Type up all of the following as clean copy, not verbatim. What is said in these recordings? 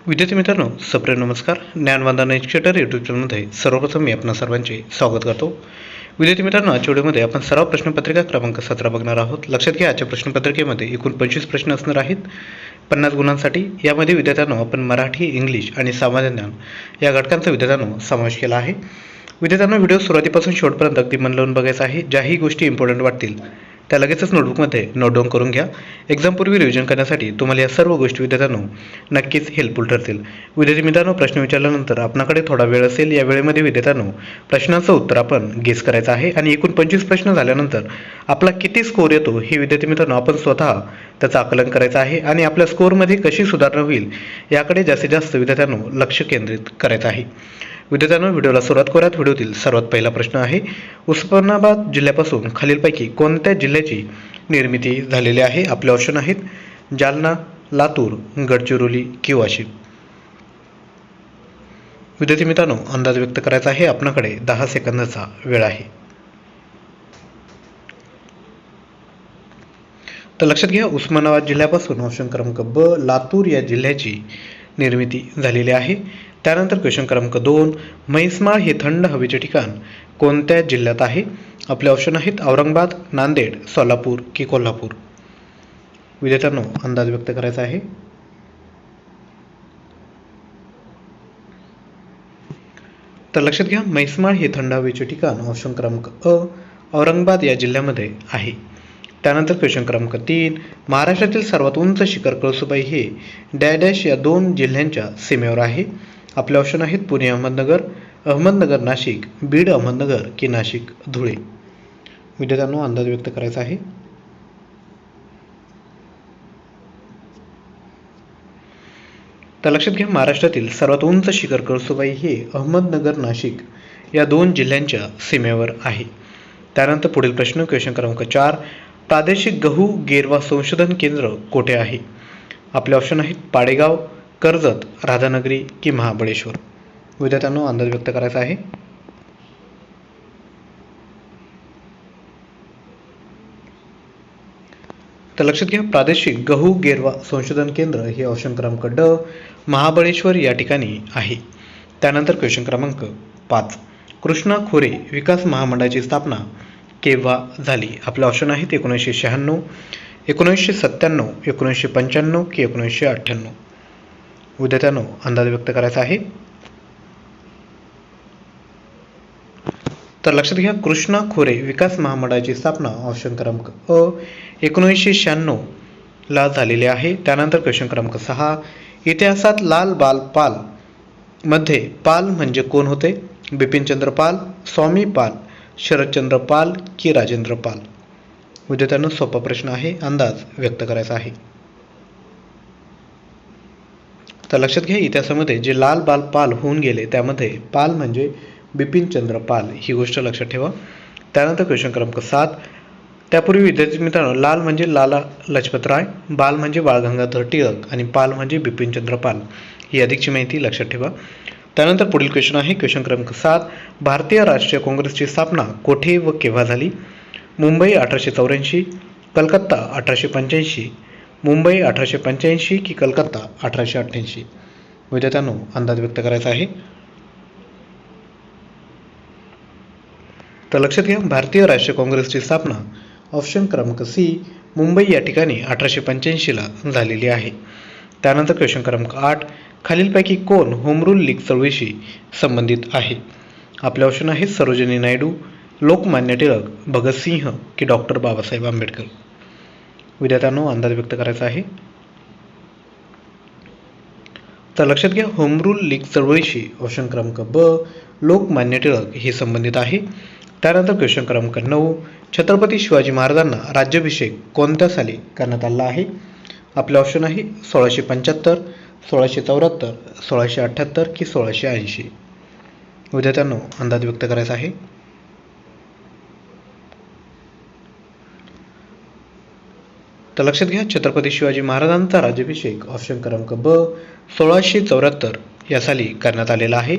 विद्यार्थी मित्रांनो, सप्रेम नमस्कार. ज्ञानवंदन एज्युकेटर यूट्यूब चॅनलमध्ये सर्वप्रथम मी आपणा सर्वांचे स्वागत करतो. विद्यार्थी मित्रांनो, आजच्या व्हिडिओमध्ये आपण सराव प्रश्नपत्रिका क्रमांक 17 बघणार आहोत. लक्षात घ्या, आजच्या प्रश्नपत्रिकेमध्ये एकूण 25 प्रश्न असणार आहेत 50 गुणांसाठी. यामध्ये विद्यार्थ्यांनो आपण मराठी, इंग्लिश आणि सामान्य ज्ञान या घटकांचा विद्यार्थ्यांनो समावेश केला आहे. विद्यार्थ्यांनो, व्हिडिओ सुरुवातीपासून शेवटपर्यंत अगदी मन लावून बघायचा आहे. ज्याही गोष्टी इम्पॉर्टंट वाटतील त्या लगेचच नोटबुकमध्ये नोट डाऊन करून घ्या. एक्झामपूर्वी रिव्हिजन करण्यासाठी तुम्हाला या सर्व गोष्टी विद्यार्थ्यांनो नक्कीच हेल्पफुल ठरतील. विद्यार्थी मित्रांनो, प्रश्न विचारल्यानंतर आपल्याकडे थोडा वेळ असेल. या वेळेमध्ये विद्यार्थ्यांनो प्रश्नाचं उत्तर आपण गेस करायचं आहे आणि एकूण 25 प्रश्न झाल्यानंतर आपला किती स्कोअर येतो हे विद्यार्थी मित्रांनो आपण स्वतः त्याचं आकलन करायचं आहे आणि आपल्या स्कोअरमध्ये कशी सुधारणा होईल याकडे जास्तीत जास्त विद्यार्थ्यांनो लक्ष केंद्रित करायचं आहे. विद्यार्थ्यांनो, व्हिडिओला सुरुवात करूयात. व्हिडिओतील सर्वात पहिला प्रश्न आहे, उस्मानाबाद जिल्ह्यापासून खालीलपैकी कोणत्या जिल्ह्याची निर्मिती झालेली आहे? आपले ऑप्शन आहेत जालना, लातूर, गडचिरोली की वाशिम. विद्यार्थी मित्रांनो, अंदाज व्यक्त करायचा आहे. आपल्याकडे 10 सेकंदाचा वेळ आहे. तर लक्षात घ्या, उस्मानाबाद जिल्ह्यापासून ऑप्शन क्रमांक ब लातूर या जिल्ह्याची निर्मिती झालेली आहे. त्यानंतर क्वेश्चन क्रमांक 2, म्हैसमाळ हे थंड हवेचे ठिकाण कोणत्या जिल्ह्यात आहे? आपले ऑप्शन आहेत औरंगाबाद, नांदेड, सोलापूर की कोल्हापूर. विद्यार्थ्यांनो, अंदाज व्यक्त करायचा आहे. तर लक्षात घ्या, म्हैसमाळ हे थंड हवेचे ठिकाण ऑप्शन क्रमांक अ औरंगाबाद या जिल्ह्यामध्ये आहे. त्यानंतर क्वेश्चन क्रमांक 3, महाराष्ट्रातील सर्वात उंच शिखर कळसुबाई हे डॅश या 2 जिल्ह्यांच्या सीमेवर आहे. आपले ऑप्शन आहेत पुणे अहमदनगर, अहमदनगर नाशिक, बीड अहमदनगर की नाशिक धुळे. विद्यार्थ्यांनो, अंदाज व्यक्त करायचा आहे. तर लक्षात घ्या, महाराष्ट्रातील सर्वात उंच शिखर कळसुबाई हे अहमदनगर नाशिक या 2 जिल्ह्यांच्या सीमेवर आहे. त्यानंतर पुढील प्रश्न क्वेश्चन क्रमांक 4, प्रादेशिक गहू गेरवा संशोधन केंद्र कोठे आहे? आपले ऑप्शन आहेत पाडेगाव, कर्जत, राधानगरी की महाबळेश्वर. विद्यार्थ्यांनो, अंदाज व्यक्त करायचा आहे. तर लक्षात घ्या, प्रादेशिक गहू गेरवा संशोधन केंद्र हे ऑप्शन क्रमांक ड महाबळेश्वर या ठिकाणी आहे. त्यानंतर क्वेश्चन क्रमांक 5, कृष्णा खोरे विकास महामंडळाची स्थापना केव्हा झाली? आपले ऑप्शन आहेत 1996, 1997, 1995 की 1998. विद्यार्थ्यांनो, अंदाज व्यक्त करायचा आहे. तर लक्षात घ्या, कृष्णा खोरे विकास महामंडळाची स्थापना ऑप्शन क्रमांक अ 1996 ला झालेली आहे. त्यानंतर क्वेश्चन क्रमांक 6, इतिहासात लाल बाल पाल मध्ये पाल म्हणजे कोण होते? बिपिनचंद्र पाल, स्वामी पाल, शरदचंद्र पाल की राजेंद्र पाल. विद्यार्थ्यांनो, सोपा प्रश्न आहे, अंदाज व्यक्त करायचा आहे. तर लक्षात घ्या, इतिहासामध्ये जे लाल बाल पाल होऊन गेले त्यामध्ये पाल म्हणजे बिपिनचंद्र पाल ही गोष्ट लक्षात ठेवा. त्यानंतर क्वेश्चन क्रमांक 7, त्यापूर्वी विद्यार्थी मित्रांनो लाल म्हणजे लाला लजपतराय, बाल म्हणजे बाळ गंगाधर टिळक आणि पाल म्हणजे बिपिनचंद्र पाल ही अधिकची माहिती लक्षात ठेवा. त्यानंतर पुढील क्वेश्चन आहे क्वेश्चन क्रमांक 7, भारतीय राष्ट्रीय काँग्रेसची स्थापना कोठे व केव्हा झाली? मुंबई 1884, कलकत्ता 1885, मुंबई 1885 की कलकत्ता 1888. विद्यार्थ्यांनो, अंदाज व्यक्त करायचा आहे. तर लक्षात घ्या, भारतीय राष्ट्रीय काँग्रेसची स्थापना ऑप्शन क्रमांक सी मुंबई या ठिकाणी 1885 ला झालेली आहे. त्यानंतर क्वेश्चन क्रमांक 8, खालीलपैकी कोण होम रूल लीग चळवळीशी संबंधित आहे? आपले ऑप्शन आहेत सरोजिनी नायडू, लोकमान्य टिळक, भगतसिंह की डॉक्टर बाबासाहेब आंबेडकर. विद्यार्थ्यांनो, अंदाज व्यक्त करायचा आहे. तर लक्षात घ्या, होम रूल लीग चळवळीशी ऑप्शन क्रमांक ब लोकमान्य टिळक हे संबंधित आहे. त्यानंतर क्वेश्चन क्रमांक 9, छत्रपती शिवाजी महाराजांना राज्याभिषेक कोणत्या साली करण्यात आला आहे? आपले ऑप्शन आहे 1675, 1674, 1678 की 1680. विद्यार्थ्यांनो, अंदाज व्यक्त करायचा आहे. तर लक्षात घ्या, छत्रपती शिवाजी महाराजांचा राज्याभिषेक ऑप्शन क्रमांक ब 1674 या साली करण्यात आलेला आहे.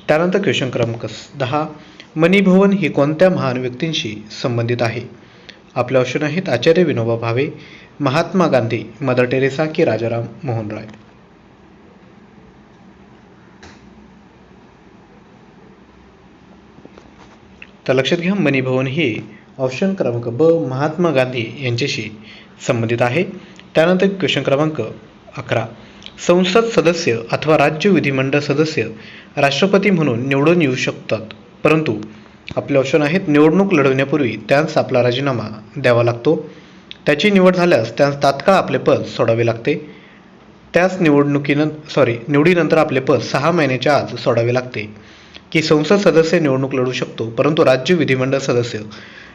त्यानंतर क्वेश्चन क्रमांक 10, मणिभवन ही कोणत्या महान व्यक्तींशी संबंधित आहे? आपले ऑप्शन आहेत आचार्य विनोबा भावे, महात्मा गांधी, मदर टेरेसा की राजाराम मोहन राय. तर लक्षात घ्या, मनी भवन ही ऑप्शन क्रमांक ब महात्मा गांधी यांच्याशी संबंधित आहे. त्यानंतर क्वेश्चन क्रमांक 11, संसद सदस्य अथवा राज्य विधिमंडळ सदस्य राष्ट्रपती म्हणून निवडून येऊ शकतात, परंतु आपले ऑप्शन आहेत निवडणूक लढवण्यापूर्वी त्यांस आपला राजीनामा द्यावा लागतो, त्याची निवड झाल्यास त्यांस तात्काळ आपले पद सोडावे लागते, त्यास निवडीनंतर आपले पद 6 महिन्याच्या आत सोडावे लागते, की संसद सदस्य निवडणूक लढवू शकतो परंतु राज्य विधिमंडळ सदस्य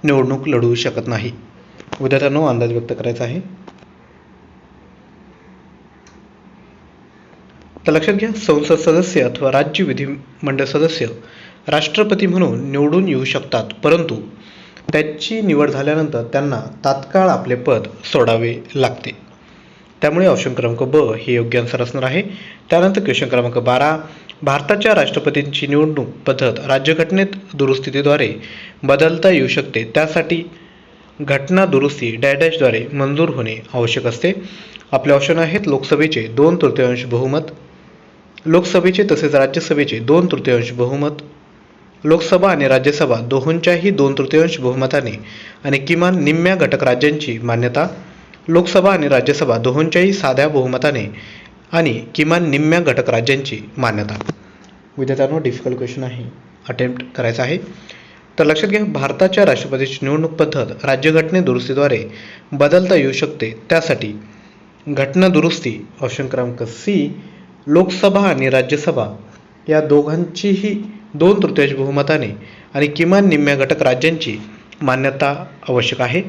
निवडणूक लढवू शकत नाही. विद्यार्थ्यांनो अंदाज व्यक्त करायचा आहे. तर लक्षात घ्या, संसद सदस्य अथवा राज्य विधिमंडळ सदस्य राष्ट्रपती म्हणून निवडून येऊ शकतात, परंतु त्याची निवड झाल्यानंतर त्यांना तात्काळ आपले पद सोडावे लागते. त्यामुळे ऑप्शन क्रमांक ब हे योग्य आन्सर असणार आहे. त्यानंतर क्वेश्चन क्रमांक 12, भारताच्या राष्ट्रपतींची निवडणूक पद्धत राज्यघटनेत दुरुस्तीद्वारे बदलता येऊ शकते, त्यासाठी घटना दुरुस्ती डॅशद्वारे मंजूर होणे आवश्यक असते. आपले ऑप्शन आहेत लोकसभेचे 2/3 बहुमत, लोकसभेचे तसेच राज्यसभेचे 2/3 बहुमत, लोकसभा आणि राज्यसभा दोहोंच्याही 2/3 बहुमताने आणि किमान निम्म्या घटक राज्यांची मान्यता, लोकसभा आणि राज्यसभा दोहोंच्याही साध्या बहुमताने आणि किमान निम्म्या घटक राज्यांची मान्यता. विद्यार्थ्यांनो डिफिकल्ट क्वेश्चन आहे, अटेम्प्ट करायचा आहे. तर लक्षात घ्या, भारताच्या राष्ट्रपतीची निवडणूक पद्धत राज्यघटने दुरुस्तीद्वारे बदलता येऊ शकते, त्यासाठी घटना दुरुस्ती ऑप्शन क्रमांक सी लोकसभा आणि राज्यसभा या दोघांचीही 2/3 बहुमताने आणि किमान निम्म्या घटक राज्यांची मान्यता आवश्यक आहे.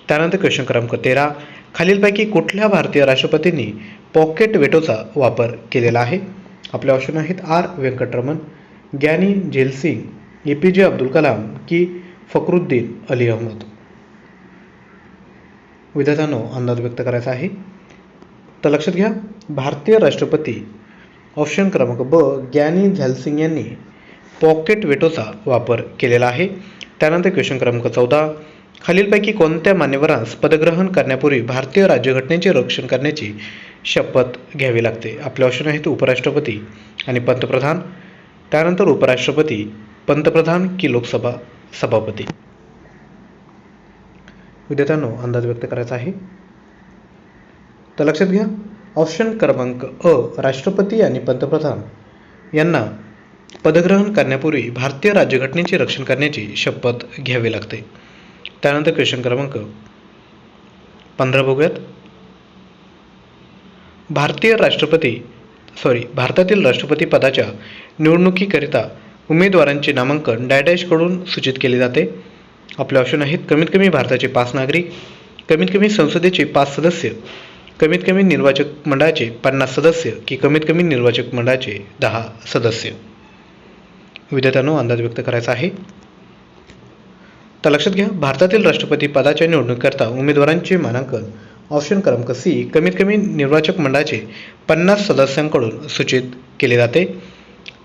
त्यानंतर क्वेश्चन क्रमांक 13, खालीलपैकी कुठल्या भारतीय राष्ट्रपतींनी पॉकेट वेटोचा वापर केलेला आहे? आपले ऑप्शन आहेत आर व्यंकटरमण, ग्यानी झैल सिंग, APJ अब्दुल कलाम की फखरुद्दीन अली अहमद. विद्यार्थ्यांनो अंदाज व्यक्त करायचा आहे. तर लक्षात घ्या, भारतीय राष्ट्रपती ऑप्शन क्रमांक ब ग्यानी झैल सिंग यांनी पॉकेट वेटोचा वापर केलेला आहे. त्यानंतर क्वेश्चन क्रमांक 14, खालीलपैकी कोणत्या मान्यवरांस पदग्रहण करण्यापूर्वी भारतीय राज्यघटनेचे रक्षण करण्याची शपथ घ्यावी लागते? आपले ऑप्शन आहेत उपराष्ट्रपती आणि पंतप्रधान, त्यानंतर उपराष्ट्रपती, पंतप्रधान की लोकसभा सभापती. विद्यार्थ्यांनो अंदाज व्यक्त करायचा आहे. तर लक्षात घ्या, ऑप्शन क्रमांक अ राष्ट्रपती आणि पंतप्रधान यांना पदग्रहण करण्यापूर्वी भारतीय राज्यघटनेचे रक्षण करण्याची शपथ घ्यावी लागते. त्यानंतर क्वेश्चन क्रमांक 15 बघूयात. भारतातील राष्ट्रपती पदाच्या निवडणुकीकरिता उमेदवारांचे नामांकन डॅशकडून सूचित केले जाते. आपले ऑप्शन आहेत कमीत कमी भारताचे 5 नागरिक, कमीत कमी संसदेचे 5 सदस्य, कमीत कमी निर्वाचक मंडळाचे 50 सदस्य की कमीत कमी निर्वाचक मंडळाचे 10 सदस्य. विद्यार्थ्यांनो अंदाज व्यक्त करायचा आहे. तर लक्षात घ्या, भारतातील राष्ट्रपती पदाच्या निवडणुकीकरता उमेदवारांचे मानांकन ऑप्शन क्रमांक सी कमीत कमी निर्वाचक मंडळाचे 50 सदस्यांकडून सूचित केले जाते.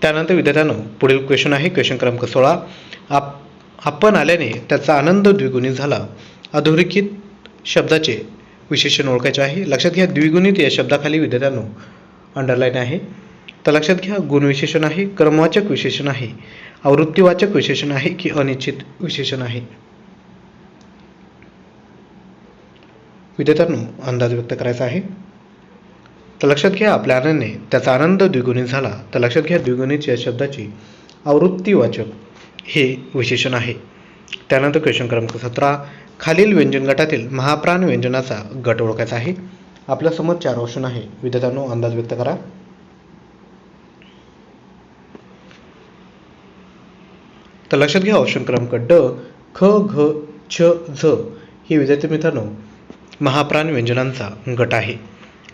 त्यानंतर विद्यार्थ्यांनो पुढील क्वेश्चन आहे क्वेश्चन क्रमांक 16, आपण आल्याने त्याचा आनंद द्विगुणित झाला, अधोरेखित शब्दाचे विशेषण ओळखायचे आहे. लक्षात घ्या, द्विगुणित या शब्दाखाली विद्यार्थ्यांनो अंडरलाईन आहे. तर लक्षात घ्या, गुणविशेषण आहे, क्रमवाचक विशेषण आहे, आवृत्तीवाचक विशेषण आहे की अनिश्चित विशेषण आहे. विद्यार्थ्यांनो अंदाज व्यक्त करायचा आहे. तर लक्षात घ्या, आपल्या आनंदाने त्याचा आनंद द्विगुणित झाला. तर लक्षात घ्या, द्विगुणित या शब्दाची आवृत्तीवाचक हे विशेषण आहे. त्यानंतर क्वेश्चन क्रमांक 17, खालील व्यंजन गटातील महाप्राण व्यंजनाचा गट ओळखायचा आहे. आपल्यासमोर 4 ऑप्शन आहे. विद्यार्थ्यांनो अंदाज व्यक्त करा. तर लक्षात घ्या, ऑप्शन क्रमांक ड ख घ छ झ हे विद्यार्थी मित्रांनो महाप्राण व्यंजनांचा गट आहे.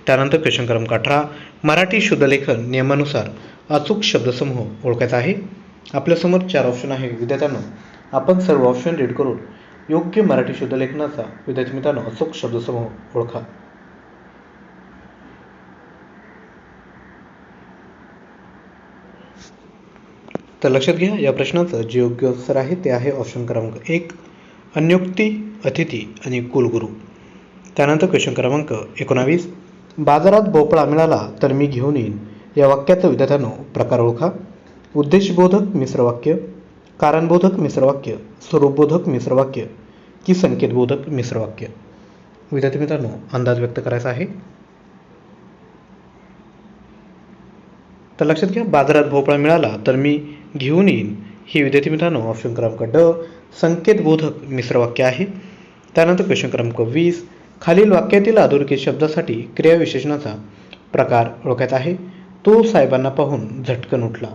त्यानंतर क्वेश्चन क्रमांक 18, मराठी शुद्धलेखन नियमानुसार अचूक शब्दसमूह ओळखायचा आहे. आपल्यासमोर 4 ऑप्शन आहे. विद्यार्थ्यांनो आपण सर्व ऑप्शन रीड करून योग्य मराठी शुद्धलेखनाचा विद्यार्थी मित्रांनो अचूक शब्दसमूह ओळखा. तर लक्षात घ्या, या प्रश्नाचं जे योग्य उत्तर आहे ते आहे ऑप्शन क्रमांक 1 अन्योक्ती, अतिथी आणि कुलगुरू. त्यानंतर क्वेश्चन क्रमांक 19, बाजारात भोपळा मिळाला तर मी घेऊन येईन या वाक्याचा विद्यार्थ्यांनो प्रकार ओळखा. उद्देशबोधक मिश्र वाक्य, कारणबोधक मिश्रवाक्य, स्वरूपबोधक मिश्रवाक्य की संकेतबोधक मिश्रवाक्य? विद्यार्थी मित्रांनो, अंदाज व्यक्त करायचा आहे. तर लक्षात घ्या, बाजारात भोपळा मिळाला तर मी घेऊन येईन, ही विद्यार्थी मित्रांनो ऑप्शन क्रमांक ड संकेतबोधक मिश्रवाक्य आहे. त्यानंतर क्वेश्चन क्रमांक 20, खालील वाक्यातील अधोरेखित शब्दासाठी क्रियाविशेषणाचा प्रकार ओळखायचा आहे. तो साहेबांना पाहून झटकन उठला.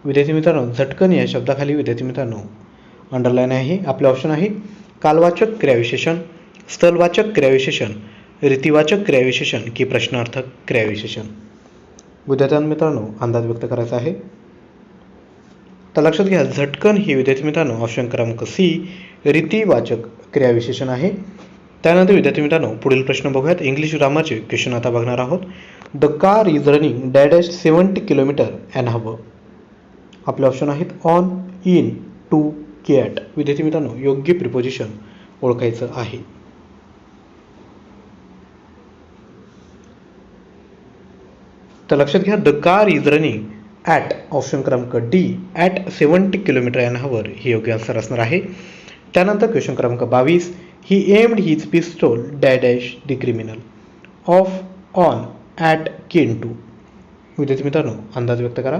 विद्यार्थी मित्रांनो, झटकन या शब्दाखाली विद्यार्थी मित्रांनो अंडरलाईन आहे. आपले ऑप्शन आहे कालवाचक क्रियाविशेषण, स्थलवाचक क्रियाविशेषण, रीतिवाचक क्रियाविशेषण की प्रश्नार्थक क्रियाविशेषण? विद्यार्थी मित्रांनो, अंदाज व्यक्त करायचा आहे. तर लक्षात घ्या, झटकन ही विद्यार्थी मित्रांनो ऑप्शन क्रमांक सी रीतिवाचक क्रियाविशेषण आहे. त्यानंतर विद्यार्थी मित्रांनो पुढील प्रश्न बघूयात. इंग्लिश ग्रामरचे क्वेश्चन आता बघणार आहोत. The car is running dash 70 kilometre an hour. आपले ऑप्शन आहेत ऑन, इन, टू की ॲट. विद्यार्थी मित्रांनो योग्य प्रिपोजिशन ओळखायचं आहे. तर लक्षात घ्या, the car is running at option क्रमांक D at 70 kilometre an hour हे योग्य आन्सर असणार आहे. त्यानंतर क्वेश्चन क्रमांक 22, he aimed his pistol dash the criminal of on at किन टू. विद्यार्थी मित्रांनो अंदाज व्यक्त करा.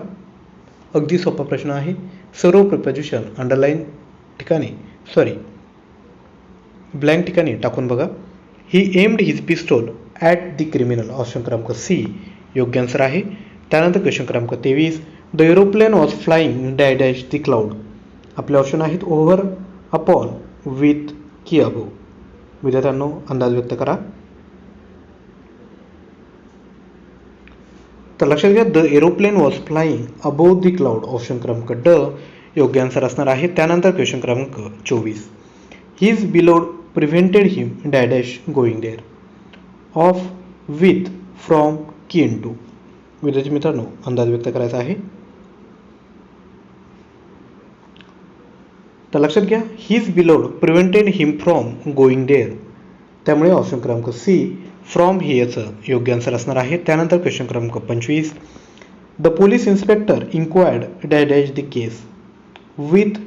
अगदी सोपा प्रश्न आहे. सर्व प्रिपोजिशन अंडरलाईन ठिकाणी ब्लँक ठिकाणी टाकून बघा. He aimed his pistol at the criminal option क्रमांक सी योग्य आन्सर आहे. त्यानंतर क्वेश्चन क्रमांक 23, the aeroplane was flying dash the cloud. आपले ऑप्शन आहेत ओव्हर, अपॉन, विथ की अबोव. विद्यार्थ्यांनो अंदाज व्यक्त करा. तर लक्षात घ्या, the aeroplane was flying above the cloud option क्रमांक ड योग्य आन्सर असणार आहे. त्यानंतर क्वेश्चन क्रमांक 24, his beloved prevented him dash going there of, with, from, किन टू. विद्यार्थी मित्रांनो अंदाज व्यक्त करायचा आहे. तर लक्षात घ्या, his beloved prevented him from going there, त्यामुळे ऑप्शन क्रमांक सी फ्रॉम हे याचं योग्य आन्सर असणार आहे. त्यानंतर क्वेश्चन क्रमांक 25, the police inspector inquired dash the case with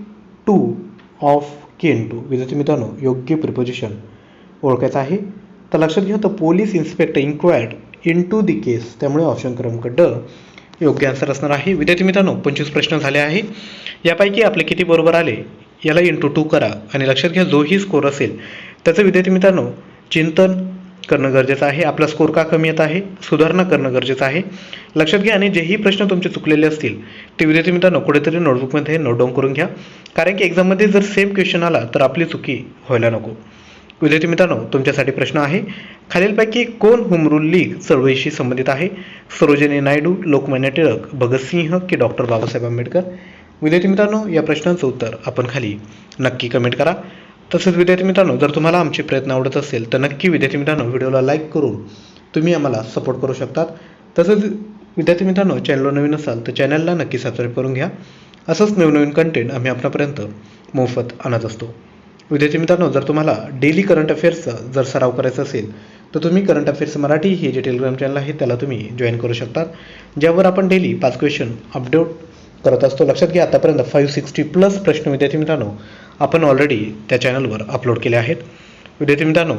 to of किन टू. विद्यार्थी मित्रांनो योग्य प्रिपोजिशन ओळखायचं आहे. तर लक्षात घ्या, the police inspector inquired into the case, त्यामुळे ऑप्शन क्रमांक ड योग्य आन्सर असणार आहे. विद्यार्थी मित्रांनो 25 प्रश्न झाले आहे. यापैकी आपले किती बरोबर आले याला इंटू 2 करा आणि लक्षात घ्या, जोही स्कोर असेल त्याचं विद्यार्थी मित्रांनो चिंतन करणं गरजेचं आहे. आपला स्कोर का कमी येत आहे, सुधारणा करणं गरजेचं आहे. लक्षात घ्या, आणि जेही प्रश्न तुमचे चुकलेले असतील ते विद्यार्थी मित्रांनो कुठेतरी नोटबुकमध्ये नोट डाऊन करून घ्या, कारण की एक्झाममध्ये जर सेम क्वेश्चन आला तर आपली चुकी व्हायला नको. विद्यार्थी मित्रांनो तुमच्यासाठी प्रश्न आहे, खालीलपैकी कोण होम रूल लीग चळवळीशी संबंधित आहे? सरोजिनी नायडू, लोकमान्य टिळक, भगतसिंह की डॉक्टर बाबासाहेब आंबेडकर? विद्यार्थी मित्रांनो या प्रश्नांचं उत्तर आपण खाली नक्की कमेंट करा. तसंच विद्यार्थी मित्रांनो जर तुम्हाला आमचे प्रयत्न आवडत असेल तर नक्की विद्यार्थी मित्रांनो व्हिडिओला लाईक करून तुम्ही आम्हाला सपोर्ट करू शकतात. तसंच विद्यार्थी मित्रांनो चॅनलवर नवीन असाल तर चॅनलला नक्की सबस्क्राईब करून घ्या. असंच नवीन कंटेंट आम्ही आपल्यापर्यंत मोफत आणत असतो. विद्यार्थी मित्रांनो जर तुम्हाला डेली करंट अफेअर्सचा जर सराव करायचा असेल तर तुम्ही करंट अफेअर्स मराठी हे जे टेलिग्राम चॅनल आहे त्याला तुम्ही जॉईन करू शकतात, ज्यावर आपण डेली 5 क्वेश्चन अपडेट करत असतो. लक्षात घ्या, आतापर्यंत 560+ प्रश्न विद्यार्थी मित्रांनो आपण ऑलरेडी त्या चॅनलवर अपलोड केले आहेत. विद्यार्थी मित्रांनो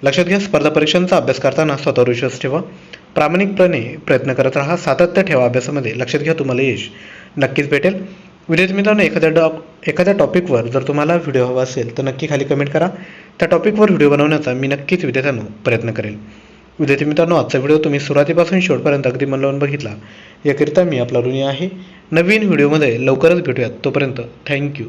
लक्षात घ्या, स्पर्धा परीक्षांचा अभ्यास करताना स्वतःवर विश्वास ठेवा, प्रामाणिकपणे प्रयत्न करत राहा, सातत्य ठेवा अभ्यासामध्ये. लक्षात घ्या, तुम्हाला यश नक्कीच भेटेल. विद्यार्थी मित्रांनो एखाद्या टॉपिकवर जर तुम्हाला व्हिडिओ हवा असेल तर नक्की खाली कमेंट करा. त्या टॉपिकवर व्हिडिओ बनवण्याचा मी नक्कीच विद्यार्थ्यांनो प्रयत्न करेल. विद्यार्थी मित्रांनो आजचा व्हिडिओ तुम्ही सुरुवातीपासून शेवटपर्यंत अगदी मन लावून बघितला याकरिता मी आपला ऋणी आहे. नवीन व्हिडिओमध्ये लवकरच भेटूयात. तोपर्यंत थँक्यू.